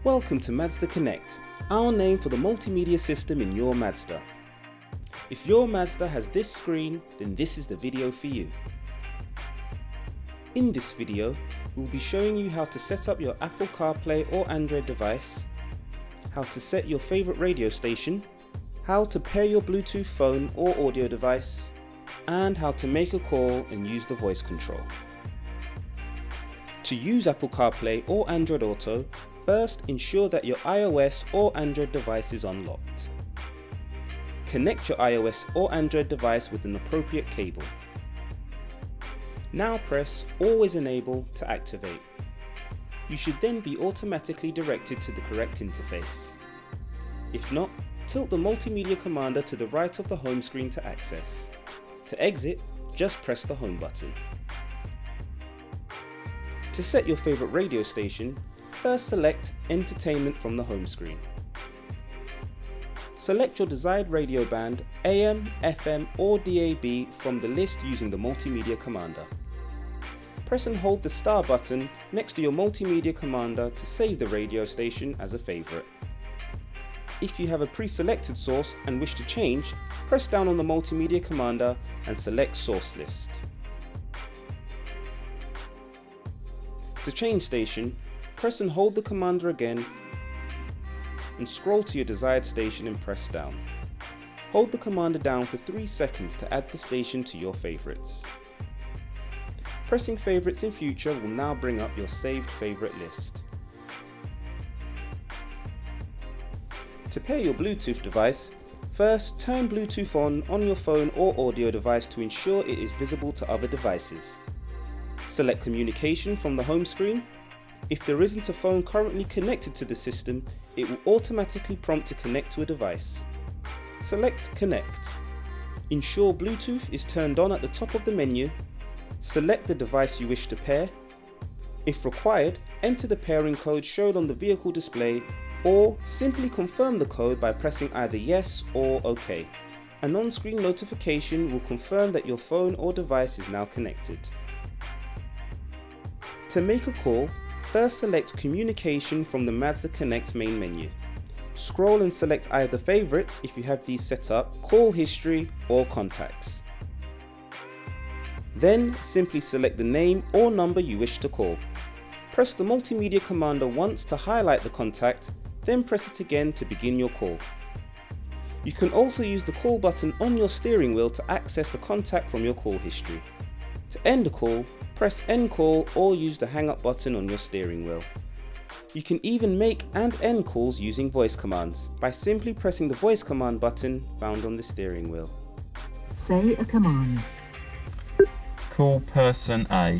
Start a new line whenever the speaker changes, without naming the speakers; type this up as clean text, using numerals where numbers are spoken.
Welcome to Mazda Connect, our name for the multimedia system in your Mazda. If your Mazda has this screen, then this is the video for you. In this video, we'll be showing you how to set up your Apple CarPlay or Android device, how to set your favorite radio station, how to pair your Bluetooth phone or audio device, and how to make a call and use the voice control. To use Apple CarPlay or Android Auto, first ensure that your iOS or Android device is unlocked. Connect your iOS or Android device with an appropriate cable. Now press Always Enable to activate. You should then be automatically directed to the correct interface. If not, tilt the multimedia commander to the right of the home screen to access. To exit, just press the home button. To set your favorite radio station, first select Entertainment from the home screen. Select your desired radio band, AM, FM or DAB from the list using the multimedia commander. Press and hold the star button next to your multimedia commander to save the radio station as a favorite. If you have a pre-selected source and wish to change, press down on the multimedia commander and select Source List. To change station, press and hold the commander again and scroll to your desired station and press down. Hold the commander down for 3 seconds to add the station to your favorites. Pressing favorites in future will now bring up your saved favorite list. To pair your Bluetooth device, first turn Bluetooth on your phone or audio device to ensure it is visible to other devices. Select Communication from the home screen. If there isn't a phone currently connected to the system, it will automatically prompt to connect to a device. Select Connect. Ensure Bluetooth is turned on at the top of the menu. Select the device you wish to pair. If required, enter the pairing code shown on the vehicle display, or simply confirm the code by pressing either Yes or OK. An on-screen notification will confirm that your phone or device is now connected. To make a call, first select Communication from the Mazda Connect main menu. Scroll and select either Favorites if you have these set up, Call History or Contacts. Then simply select the name or number you wish to call. Press the multimedia commander once to highlight the contact, then press it again to begin your call. You can also use the call button on your steering wheel to access the contact from your call history. To end a call, press End Call or use the Hang Up button on your steering wheel. You can even make and end calls using voice commands by simply pressing the voice command button found on the steering wheel.
Say a command.
Call person A.